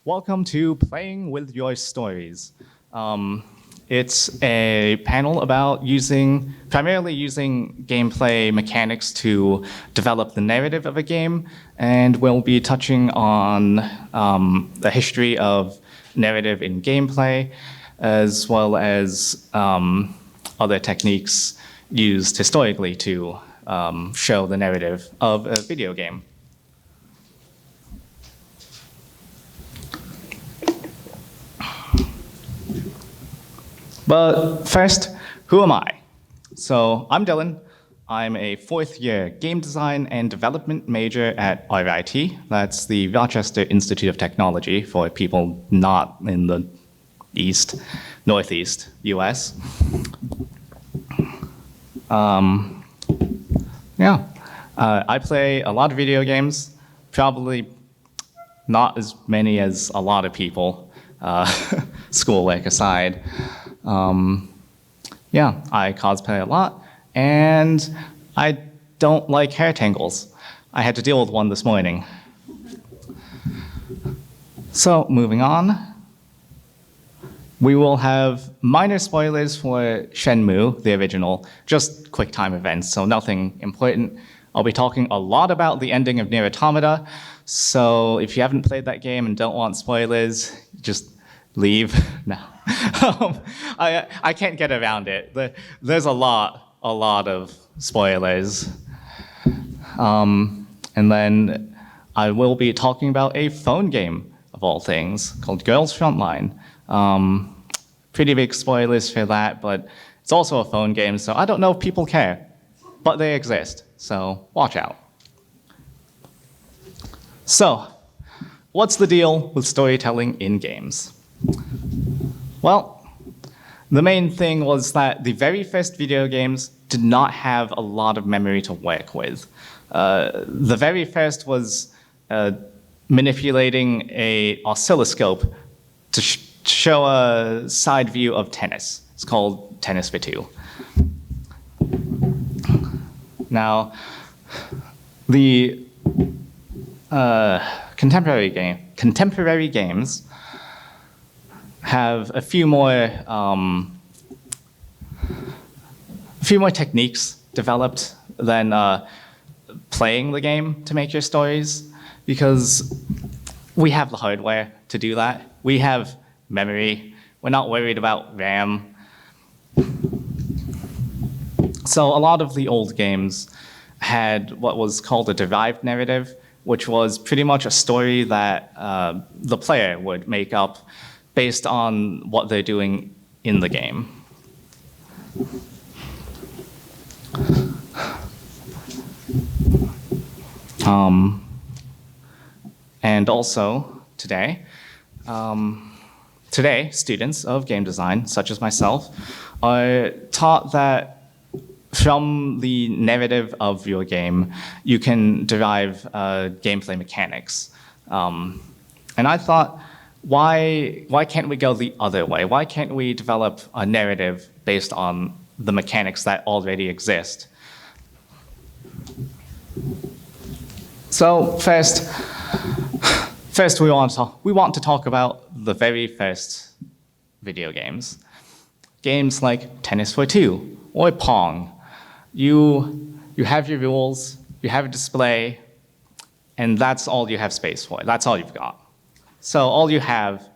Welcome to Playing with Your Stories. It's a panel about primarily using gameplay mechanics to develop the narrative of a game, and we'll be touching on the history of narrative in gameplay, as well as other techniques used historically to show the narrative of a video game. But first, who am I? So I'm Dylan. I'm a fourth-year game design and development major at RIT. That's the Rochester Institute of Technology for people not in the northeast US. I play a lot of video games, probably not as many as a lot of people, schoolwork aside. I cosplay a lot, and I don't like hair tangles. I had to deal with one this morning. So, moving on. We will have minor spoilers for Shenmue, the original, just quick time events, so nothing important. I'll be talking a lot about the ending of NieR Automata, so if you haven't played that game and don't want spoilers, just leave. No. I can't get around it. There's a lot of spoilers. And then I will be talking about a phone game, of all things, called Girls Frontline. Pretty big spoilers for that, but it's also a phone game, so I don't know if people care. But they exist, so watch out. So, what's the deal with storytelling in games? Well, the main thing was that the very first video games did not have a lot of memory to work with. The very first was manipulating an oscilloscope to show a side view of tennis. It's called Tennis for Two. Now, the contemporary games have a few more techniques developed than playing the game to make your stories, because we have the hardware to do that. We have memory. We're not worried about RAM. So a lot of the old games had what was called a derived narrative, which was pretty much a story that the player would make up based on what they're doing in the game. And also, today, students of game design, such as myself, are taught that from the narrative of your game, you can derive gameplay mechanics. And I thought, why can't we go the other way? Why can't we develop a narrative based on the mechanics that already exist? So first we want to talk about the very first video games. Games like Tennis for Two or Pong. You have your rules, you have a display, and that's all you have space for. That's all you've got. So all you have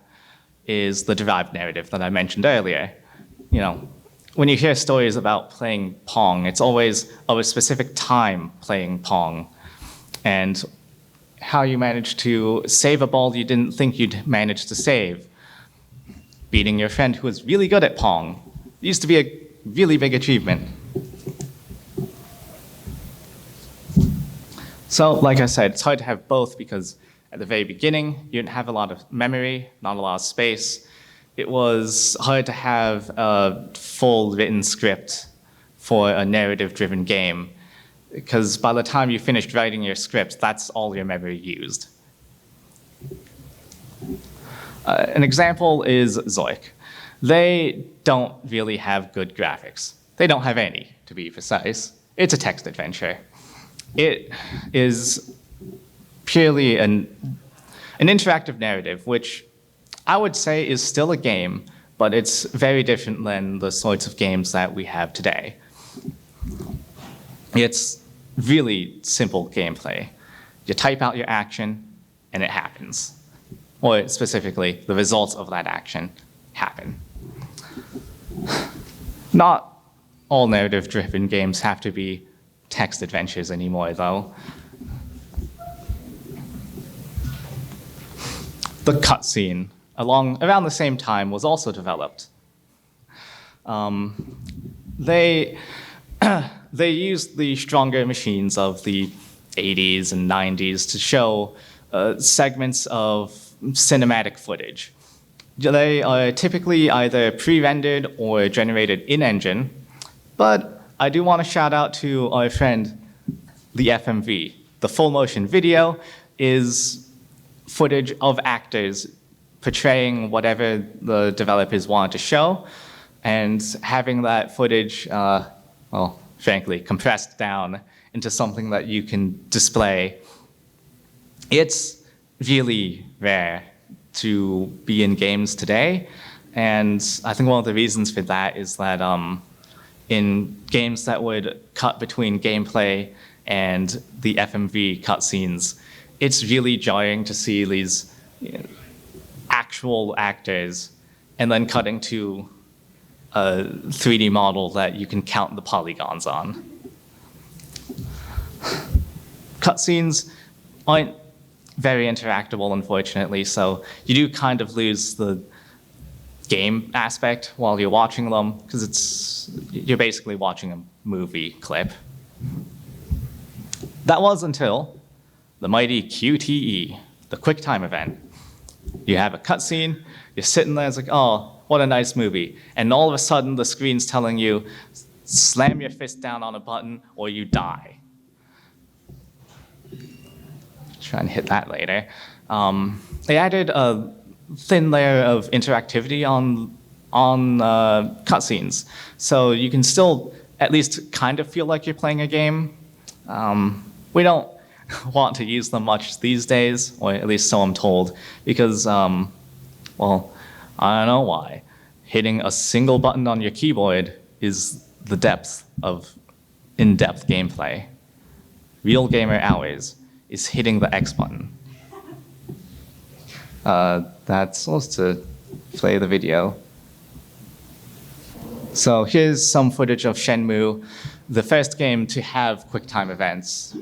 is the derived narrative that I mentioned earlier. You know, when you hear stories about playing Pong, it's always of a specific time playing Pong, and how you managed to save a ball you didn't think you'd manage to save. Beating your friend who was really good at Pong. It used to be a really big achievement. So, like I said, it's hard to have both because at the very beginning, you didn't have a lot of memory, not a lot of space. It was hard to have a full written script for a narrative-driven game, because by the time you finished writing your script, that's all your memory used. An example is Zork. They don't really have good graphics. They don't have any, to be precise. It's a text adventure. It is purely an an interactive narrative, which I would say is still a game, but it's very different than the sorts of games that we have today. It's really simple gameplay. You type out your action, and it happens. Or specifically, the results of that action happen. Not all narrative-driven games have to be text adventures anymore, though. The cutscene, around the same time, was also developed. They used the stronger machines of the 80s and 90s to show segments of cinematic footage. They are typically either pre-rendered or generated in-engine, but I do want to shout out to our friend, the FMV. The full motion video is footage of actors portraying whatever the developers wanted to show, and having that footage, well, frankly, compressed down into something that you can display. It's really rare to be in games today, and I think one of the reasons for that is that in games that would cut between gameplay and the FMV cutscenes, it's really jarring to see these actual actors and then cutting to a 3D model that you can count the polygons on. Cutscenes aren't very interactable, unfortunately, so you do kind of lose the game aspect while you're watching them, because you're basically watching a movie clip. That was until the mighty QTE, the QuickTime event. You have a cutscene, you're sitting there, it's like, oh, what a nice movie. And all of a sudden, the screen's telling you, slam your fist down on a button or you die. Try and hit that later. They added a thin layer of interactivity on cutscenes. So you can still at least kind of feel like you're playing a game. We don't want to use them much these days, or at least so I'm told, because, well, I don't know why. Hitting a single button on your keyboard is the depth of in-depth gameplay. Real gamer hours is hitting the X button. That's supposed to play the video. So here's some footage of Shenmue, the first game to have QuickTime events.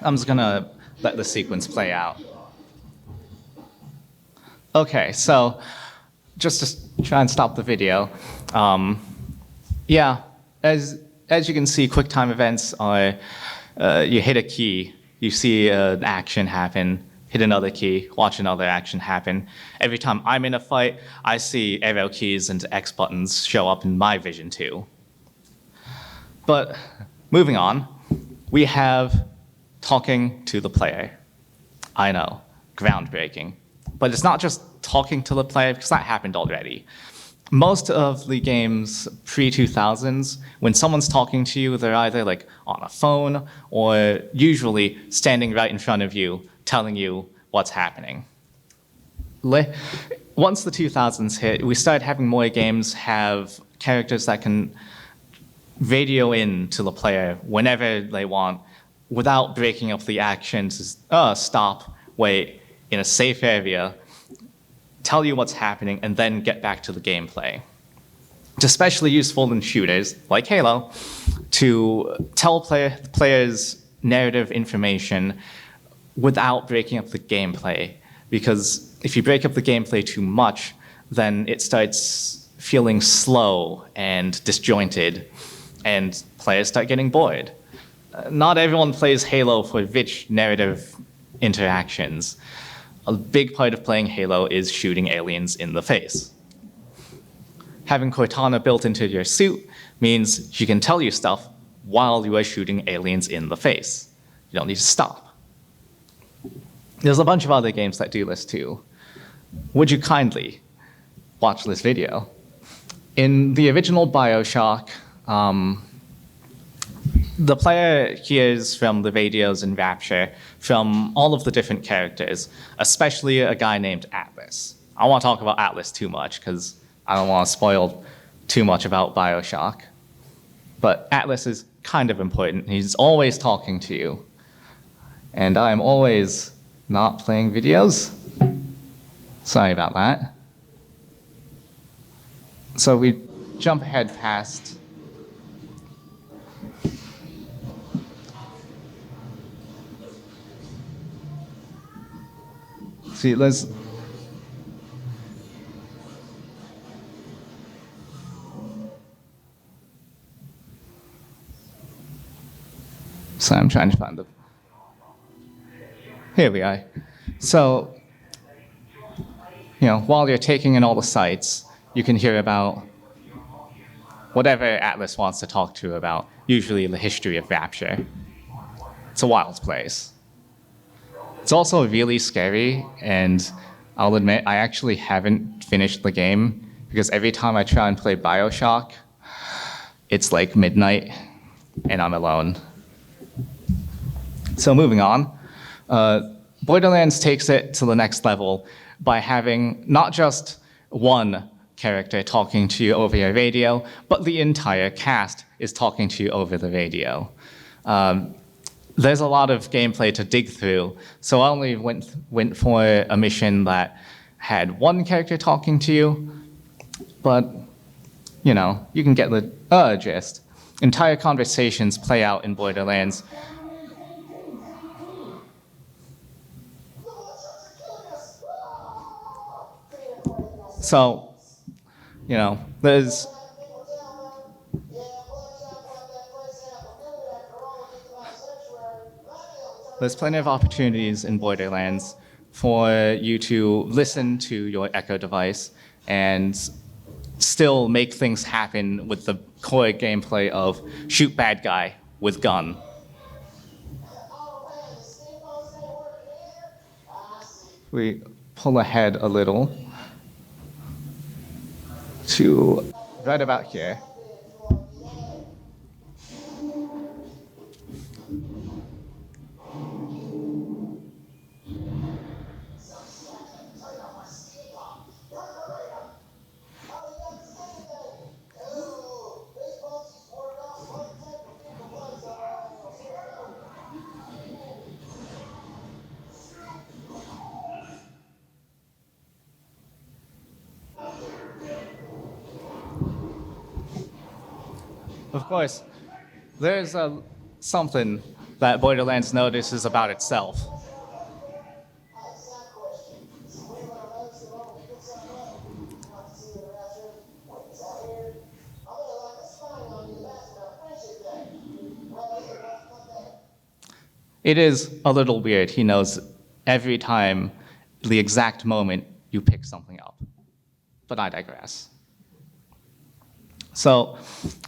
I'm just gonna let the sequence play out. Okay, so just to try and stop the video. Yeah, as you can see, QuickTime events are, you hit a key, you see an action happen, hit another key, watch another action happen. Every time I'm in a fight, I see arrow keys and X buttons show up in my vision too. But moving on, we have talking to the player. I know, groundbreaking. But it's not just talking to the player, because that happened already. Most of the games pre-2000s, when someone's talking to you, they're either like on a phone or usually standing right in front of you, telling you what's happening. Once the 2000s hit, we started having more games have characters that can radio in to the player whenever they want, without breaking up the action to stop, wait, in a safe area, tell you what's happening, and then get back to the gameplay. It's especially useful in shooters, like Halo, to tell players narrative information without breaking up the gameplay. Because if you break up the gameplay too much, then it starts feeling slow and disjointed, and players start getting bored. Not everyone plays Halo for rich narrative interactions. A big part of playing Halo is shooting aliens in the face. Having Cortana built into your suit means she can tell you stuff while you are shooting aliens in the face. You don't need to stop. There's a bunch of other games that do this too. Would you kindly watch this video? In the original BioShock, the player hears from the radios in Rapture from all of the different characters, especially a guy named Atlas. I don't want to talk about Atlas too much because I don't want to spoil too much about BioShock. But Atlas is kind of important. He's always talking to you. And I'm always not playing videos. Sorry about that. So we jump ahead past. See, let's. So I'm trying to find the. Here we are. So, while you're taking in all the sights, you can hear about whatever Atlas wants to talk to you about, usually the history of Rapture. It's a wild place. It's also really scary, and I'll admit I actually haven't finished the game because every time I try and play BioShock, it's like midnight and I'm alone. So moving on, Borderlands takes it to the next level by having not just one character talking to you over your radio, but the entire cast is talking to you over the radio. There's a lot of gameplay to dig through, so I only went for a mission that had one character talking to you, but you can get the gist. Entire conversations play out in Borderlands. So, there's plenty of opportunities in Borderlands for you to listen to your Echo device and still make things happen with the core gameplay of shoot bad guy with gun. We pull ahead a little to right about here. Of course, there's something that Borderlands notices about itself. It is a little weird. He knows every time the exact moment you pick something up. But I digress. So,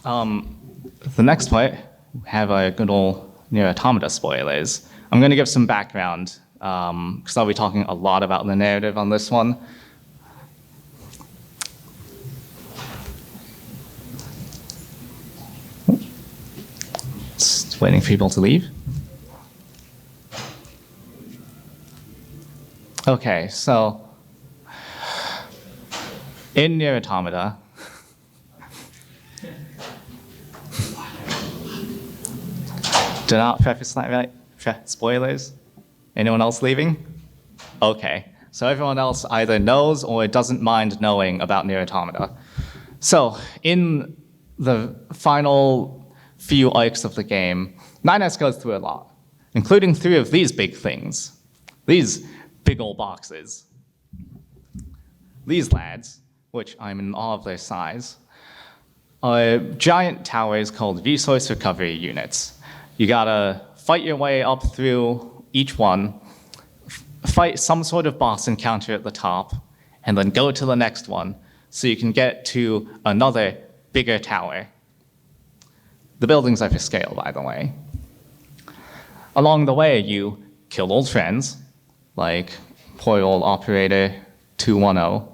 the next part, we have a good old NieR Automata spoilers. I'm going to give some background, because I'll be talking a lot about the narrative on this one. Just waiting for people to leave. Okay, so in NieR Automata, do not preface that right? Spoilers? Anyone else leaving? Okay, so everyone else either knows or doesn't mind knowing about NieR Automata. So in the final few arcs of the game, 9S goes through a lot, including 3 of these big things. These big old boxes. These lads, which I'm in awe of their size, giant towers called resource recovery units. You gotta fight your way up through each one, fight some sort of boss encounter at the top, and then go to the next one so you can get to another bigger tower. The buildings are for scale, by the way. Along the way, you kill old friends, like poor old Operator 210,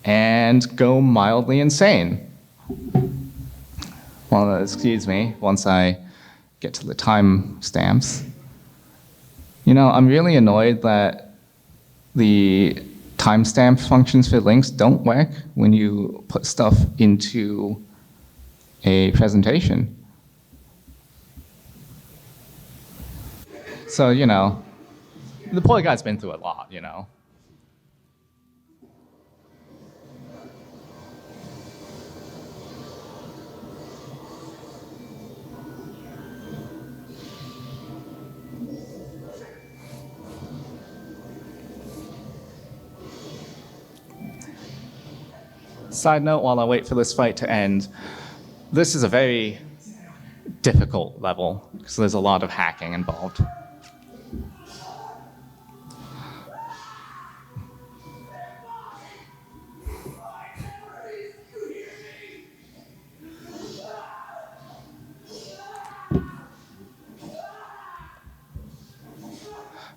and go mildly insane. Well, excuse me, once I get to the time stamps. You know, I'm really annoyed that the timestamp functions for links don't work when you put stuff into a presentation. So, you know, the poor guy's been through a lot, you know. Side note, while I wait for this fight to end, this is a very difficult level because there's a lot of hacking involved.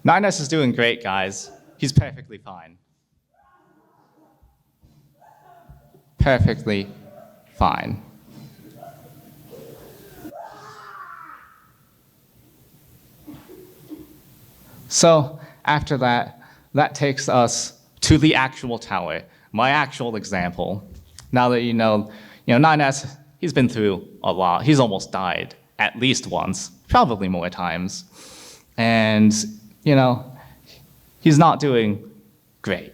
NieR is doing great, guys. He's perfectly fine. Perfectly fine. So after that, that takes us to the actual tower, my actual example. Now that you know NieR, he's been through a lot. He's almost died at least once, probably more times. And, you know, he's not doing great.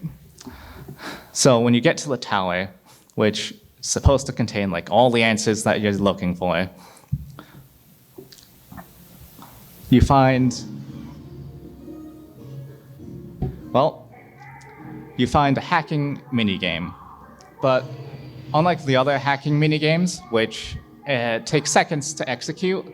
So when you get to the tower, which is supposed to contain like all the answers that you're looking for, you find, well, you find a hacking minigame. But unlike the other hacking minigames, which take seconds to execute,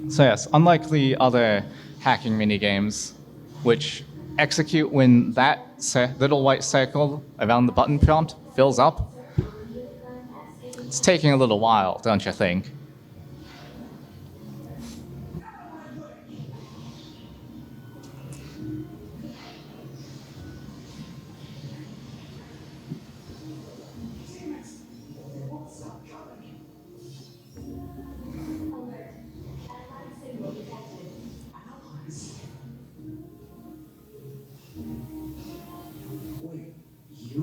so yes, unlike the other hacking minigames, which execute when that little white circle around the button prompt fills up, it's taking a little while, don't you think?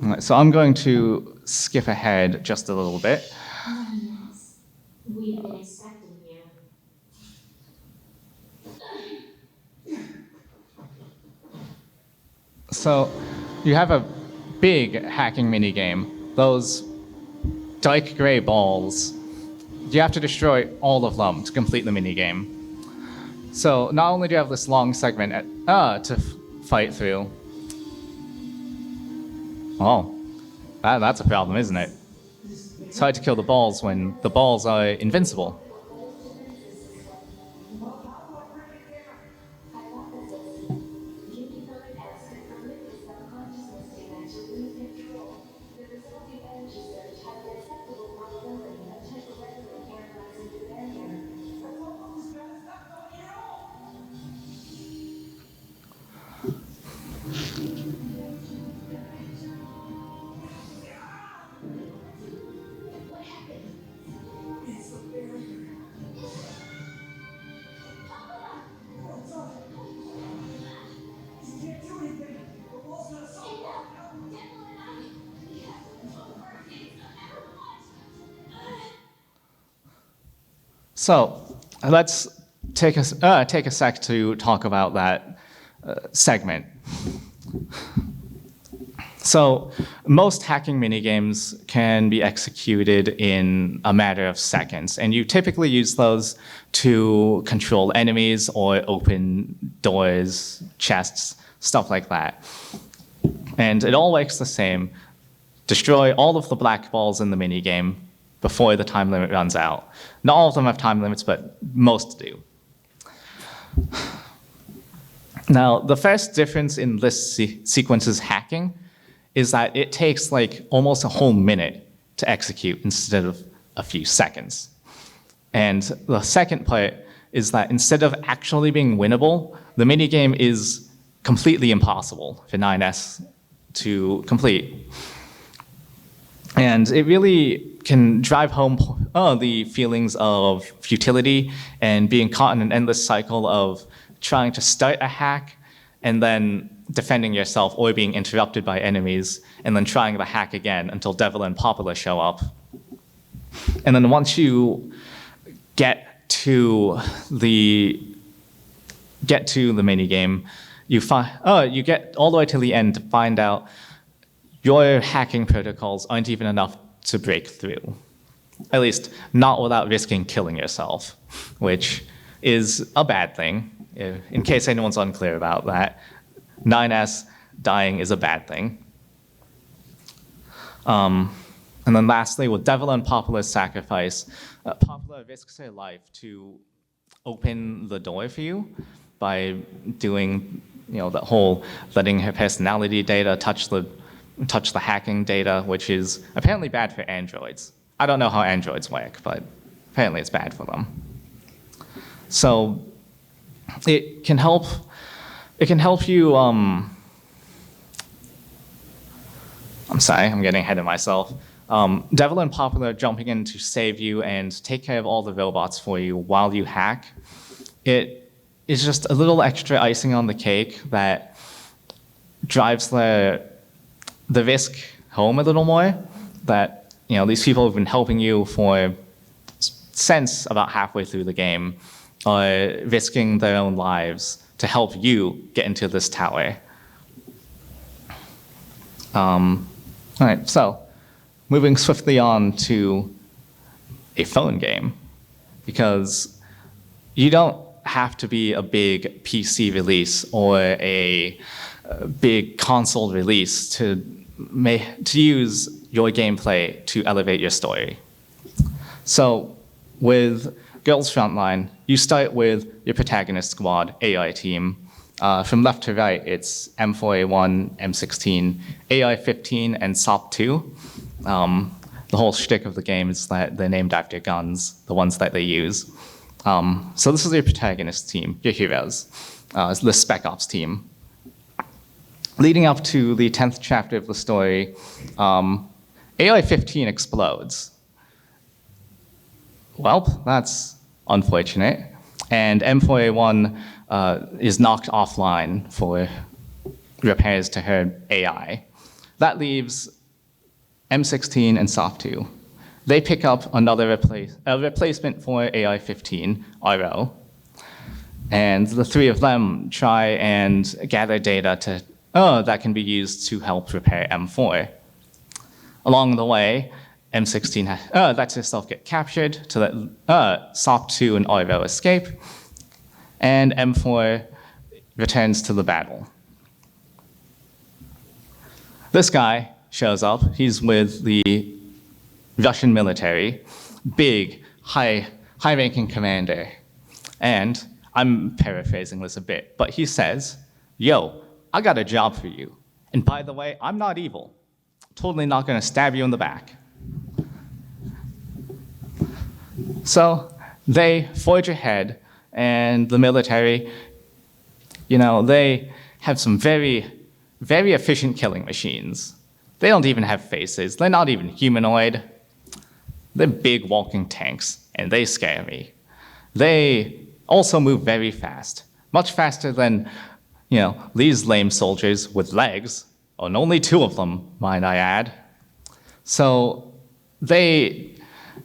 All right, so I'm going to skip ahead just a little bit. We've been expecting you. So you have a big hacking minigame. Those dark gray balls, you have to destroy all of them to complete the minigame. So not only do you have this long segment to fight through. Oh, that's a problem, isn't it? It's hard to kill the balls when the balls are invincible. So let's take a sec to talk about that segment. So most hacking minigames can be executed in a matter of seconds, and you typically use those to control enemies or open doors, chests, stuff like that. And it all works the same. Destroy all of the black balls in the minigame before the time limit runs out. Not all of them have time limits, but most do. Now, the first difference in this sequence's hacking is that it takes like almost a whole minute to execute instead of a few seconds. And the second part is that instead of actually being winnable, the minigame is completely impossible for NieR to complete. And it really can drive home the feelings of futility and being caught in an endless cycle of trying to start a hack and then defending yourself or being interrupted by enemies and then trying the hack again until Devil and Popula show up. And then once you get to the minigame, you get all the way to the end to find out your hacking protocols aren't even enough to break through. At least not without risking killing yourself, which is a bad thing. In case anyone's unclear about that, NieR dying is a bad thing. And then lastly, with Devil and Popula's sacrifice, Popula risks her life to open the door for you by doing, that whole letting her personality data touch the hacking data, which is apparently bad for androids. I don't know how androids work, but apparently it's bad for them. So it can help you, I'm sorry, I'm getting ahead of myself. Devil and Popula jumping in to save you and take care of all the robots for you while you hack. It is just a little extra icing on the cake that drives the risk home a little more, that these people have been helping you for since about halfway through the game, risking their own lives to help you get into this tower. All right, so moving swiftly on to a phone game, because you don't have to be a big PC release or a big console release to use your gameplay to elevate your story. So with Girls Frontline, you start with your protagonist squad, AI team. From left to right, it's M4A1, M16, AI-15, and SOP2. The whole shtick of the game is that they're named after guns, the ones that they use. So this is your protagonist team, your heroes, the Spec Ops team. Leading up to the 10th chapter of the story, AI-15 explodes. Well, that's unfortunate. And M4A1 is knocked offline for repairs to her AI. That leaves M16 and SOP2. They pick up another replacement for AI-15, RO, and the three of them try and gather data that can be used to help repair M4. Along the way, M16 lets herself get captured to let SOP2 and RO escape, and M4 returns to the battle. This guy shows up. He's with the Russian military, big, high-ranking commander. And I'm paraphrasing this a bit, but he says, "Yo, I got a job for you. And by the way, I'm not evil. Totally not going to stab you in the back." So they forge ahead, and the military, they have some very, very efficient killing machines. They don't even have faces. They're not even humanoid. They're big walking tanks, and they scare me. They also move very fast, much faster than, these lame soldiers with legs, and only 2 of them, might I add. So they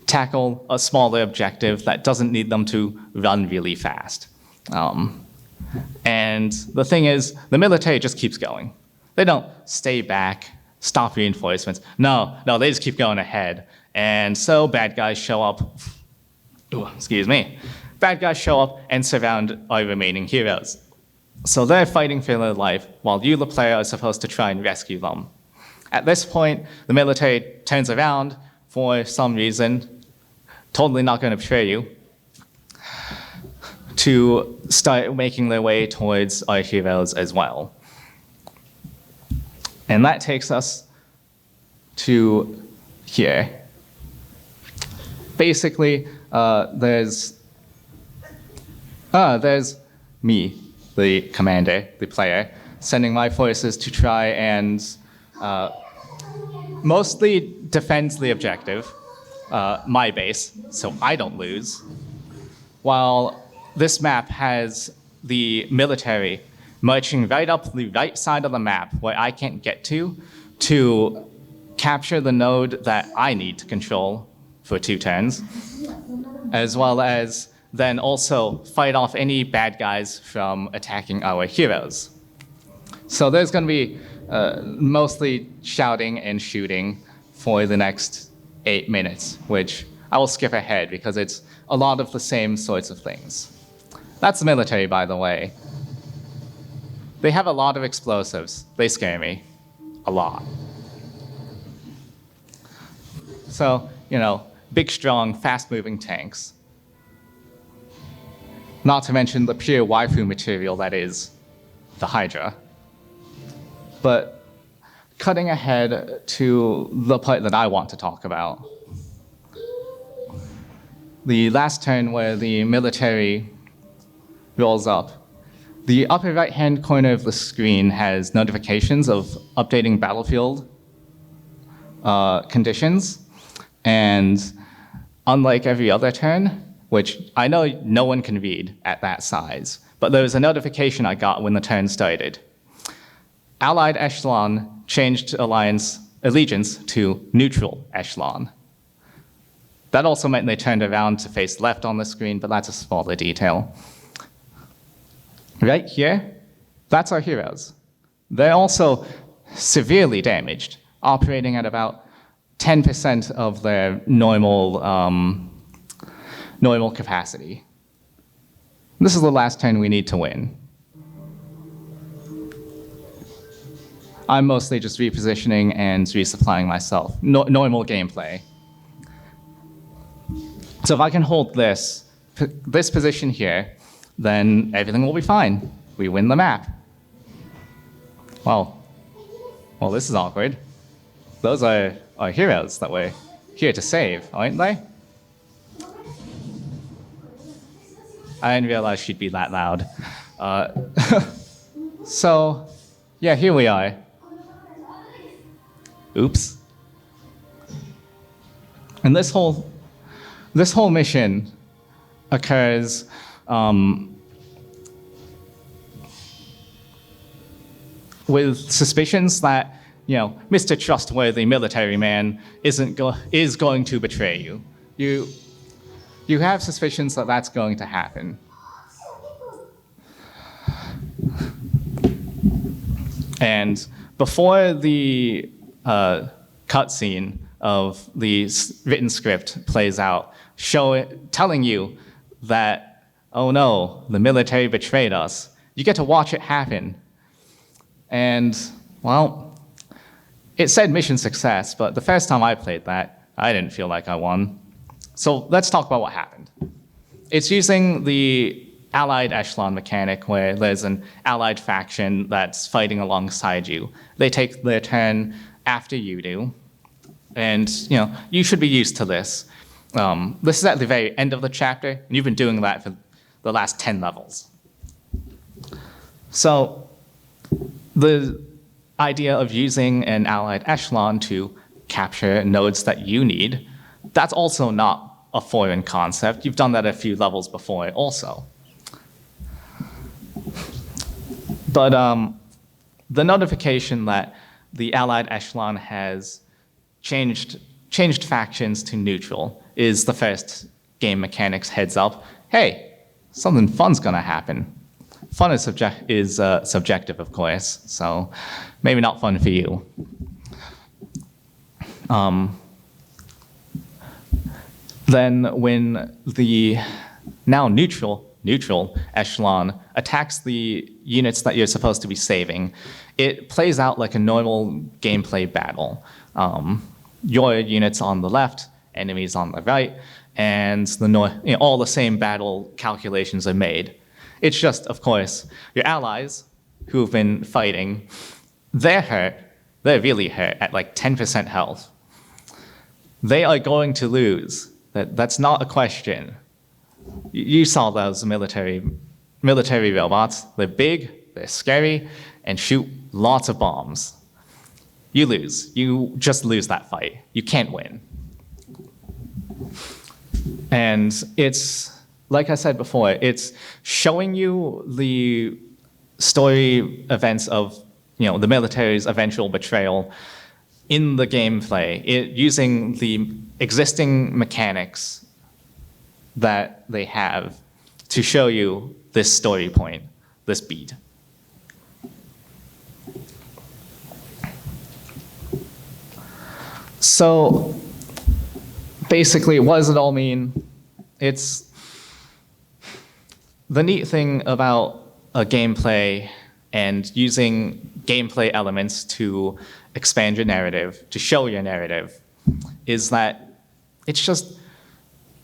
tackle a smaller objective that doesn't need them to run really fast. And the thing is, the military just keeps going. They don't stay back stop reinforcements. No, they just keep going ahead. And so bad guys show up. Ooh, excuse me. Bad guys show up and surround our remaining heroes. So they're fighting for their life, while you, the player, are supposed to try and rescue them. At this point, the military turns around for some reason, totally not going to betray you, to start making their way towards our heroes as well. And that takes us to here. Basically, there's me, the commander, the player, sending my forces to try and mostly defend the objective, my base, so I don't lose, while this map has the military marching right up the right side of the map where I can't get to capture the node that I need to control for 2 turns, as well as then also fight off any bad guys from attacking our heroes. So there's going to be mostly shouting and shooting for the next 8 minutes, which I will skip ahead because it's a lot of the same sorts of things. That's the military, by the way. They have a lot of explosives. They scare me a lot. So, big, strong, fast-moving tanks. Not to mention the pure waifu material that is the Hydra. But cutting ahead to the part that I want to talk about. The last turn where the military rolls up. The upper right-hand corner of the screen has notifications of updating battlefield conditions. And unlike every other turn, which I know no one can read at that size, but there was a notification I got when the turn started. Allied Echelon changed allegiance to neutral echelon. That also meant they turned around to face left on the screen, but that's a smaller detail. Right here, that's our heroes. They're also severely damaged, operating at about 10% of their normal capacity. This is the last turn we need to win. I'm mostly just repositioning and resupplying myself. Normal gameplay. So if I can hold this position here, then everything will be fine. We win the map. Well, this is awkward. Those are our heroes that we're here to save, aren't they? I didn't realize she'd be that loud. So, yeah, here we are. Oops. And this whole mission occurs with suspicions that, Mr. Trustworthy Military Man is going to betray you. You have suspicions that that's going to happen. And before the cutscene of the written script plays out, telling you that, oh no, the military betrayed us, you get to watch it happen. And, well, it said mission success, but the first time I played that, I didn't feel like I won. So let's talk about what happened. It's using the Allied Echelon mechanic where there's an allied faction that's fighting alongside you. They take their turn after you do. And, you should be used to this. This is at the very end of the chapter, and you've been doing that for the last 10 levels. So the idea of using an allied echelon to capture nodes that you need, that's also not a foreign concept. You've done that a few levels before also. But the notification that the allied echelon has changed factions to neutral is the first game mechanics heads up. Hey, something fun's gonna happen. Fun is subjective, of course, so maybe not fun for you. Then when the now neutral echelon attacks the units that you're supposed to be saving, it plays out like a normal gameplay battle. Your units on the left, enemies on the right, and all the same battle calculations are made. It's just, of course, your allies who've been fighting, they're hurt. They're really hurt at like 10% health. They are going to lose. That's not a question. You saw those military robots. They're big, they're scary, and shoot lots of bombs. You lose. You just lose that fight. You can't win. And it's, like I said before, it's showing you the story events of the military's eventual betrayal in the gameplay, using the existing mechanics that they have to show you this story point, this beat. So basically, what does it all mean? It's the neat thing about a gameplay and using gameplay elements to expand your narrative, to show your narrative, is that it's just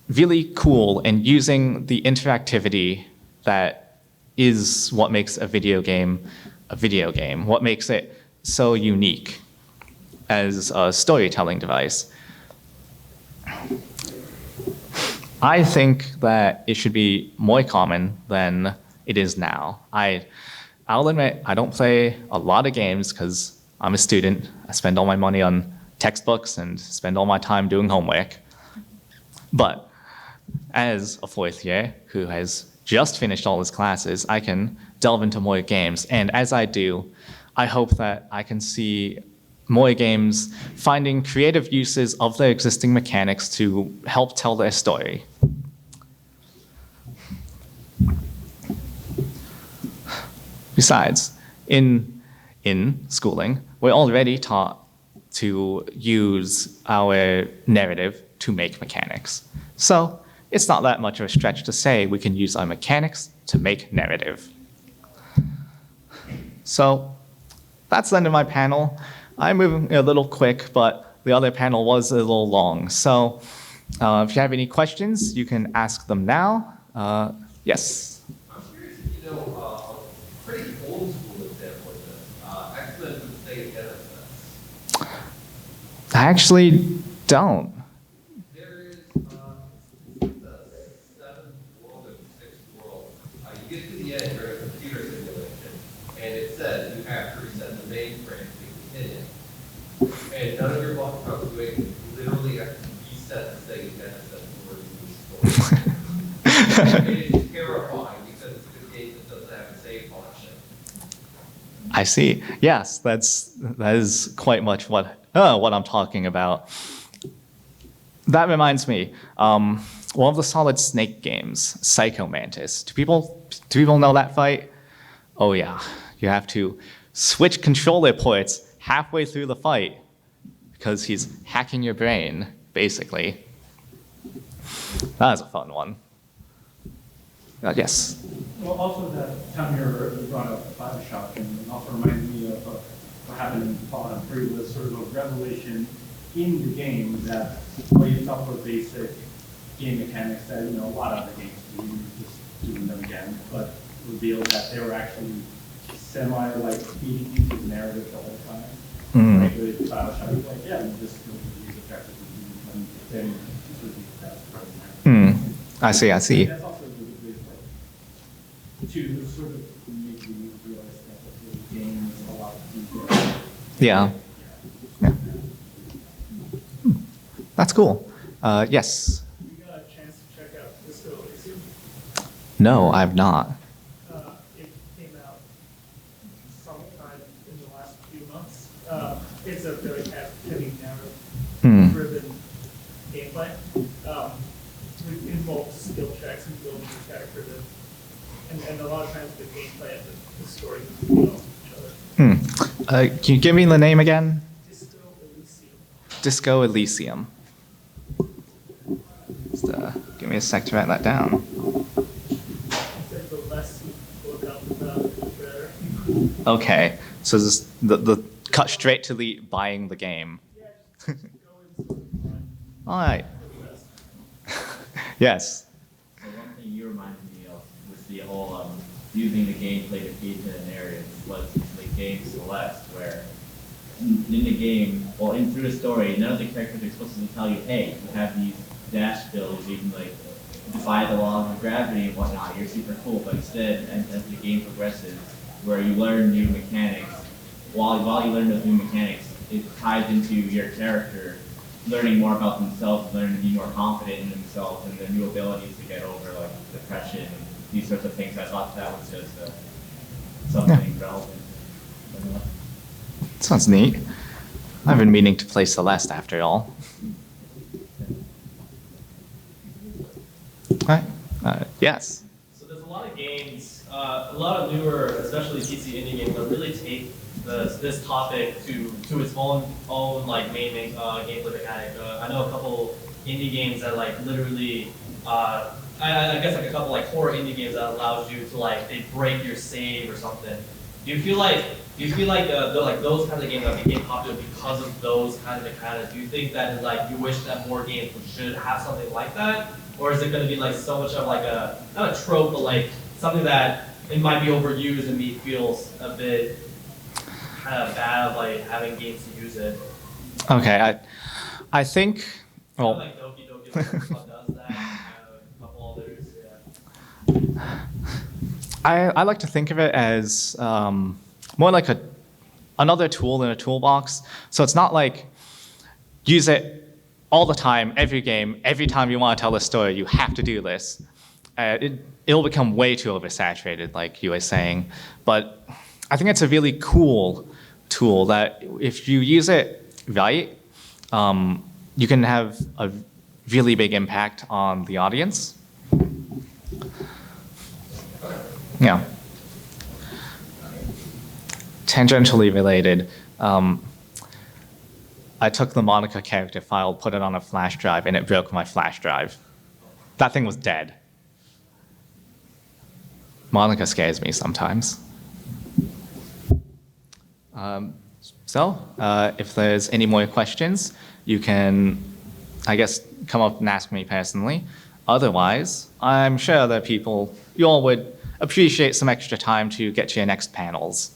really cool, and using the interactivity that is what makes a video game, what makes it so unique as a storytelling device. I think that it should be more common than it is now. I'll admit, I don't play a lot of games because I'm a student. I spend all my money on textbooks and spend all my time doing homework. But as a fourth year who has just finished all his classes, I can delve into more games. And as I do, I hope that I can see more games finding creative uses of their existing mechanics to help tell their story. Besides, in schooling, we're already taught to use our narrative to make mechanics. So it's not that much of a stretch to say we can use our mechanics to make narrative. So that's the end of my panel. I'm moving a little quick, but the other panel was a little long. So if you have any questions, you can ask them now. Yes? I'm curious if you know a pretty old school example of this. X-Men would say Genesis. I actually don't. There is the seventh world and sixth world. You get to the end during a computer simulation, and it says you have to reset the mainframe to continue. And none of your luck comes to it. You literally have to reset the Sega Genesis in order to move forward. It is terrifying because it's a game that doesn't have a save function. I see. Yes, that is quite much what I'm talking about. That reminds me, one of the Solid Snake games, Psycho Mantis. Do people know that fight? Oh yeah, you have to switch controller ports halfway through the fight because he's hacking your brain, basically. That was a fun one. Yes. Well, also that time you brought up Bioshock, and it also reminded me of what happened in Fallout 3 was sort of a revelation in the game that what you thought were basic game mechanics that a lot of other games do, just doing them again, but revealed that they were actually semi feeding into the narrative the whole time. Mm. Like with Bioshock, like you just go to use objectives and then sort of that's part of the narrative. I see. That's also a really good way to sort of make you realize that the game is a lot deeper. Yeah. That's cool. Yes. You got a chance to check out Disco Elysium? No, I've not. It came out sometime in the last few months. It's a very heavy narrative-driven gameplay. It involves skill checks and building your character, and a lot of times the gameplay and the story can build each other. Can you give me the name again? Disco Elysium. Disco Elysium. Just, give me a sec to write that down. Said the less you look up about it, the better. Okay, so this, the cut straight to the buying the game. Yeah, just go into it. All right. The best. Yes. So one thing you reminded me of was the whole using the gameplay to feed to the narrative was the game Celeste, where in the game, well, through the story, none of the characters are supposed to tell you, hey, you have these dash skills, you can like defy the laws of gravity and whatnot, you're super cool. But instead, as the game progresses, where you learn new mechanics, while you learn those new mechanics, it ties into your character learning more about themselves, learning to be more confident in themselves and their new abilities to get over like depression and these sorts of things. I thought that was just something relevant. Sounds neat. I've been meaning to play Celeste after all. All right. Yes. So there's a lot of games, a lot of newer, especially PC indie games, that really take this topic to its own like main gameplay mechanic. I know a couple indie games that like literally, I guess like a couple like horror indie games that allows you to like they break your save or something. Do you feel like like those kinds of games that became popular because of those kinds of mechanics? Do you think that like you wish that more games should have something like that, or is it going to be like so much of like a not a trope, but like something that it might be overused and me feels a bit kind of bad of like having games to use it? Okay. I think. Well. Like Doki Doki Literature does that. A couple others, yeah. I like to think of it as more like another tool in a toolbox. So it's not like use it all the time, every game, every time you want to tell a story, you have to do this. It'll become way too oversaturated, like you were saying. But I think it's a really cool tool that if you use it right, you can have a really big impact on the audience. Yeah. Tangentially related, I took the Monica character file, put it on a flash drive, and it broke my flash drive. That thing was dead. Monica scares me sometimes. If there's any more questions, you can, I guess, come up and ask me personally. Otherwise, I'm sure other people, you all would appreciate some extra time to get to your next panels.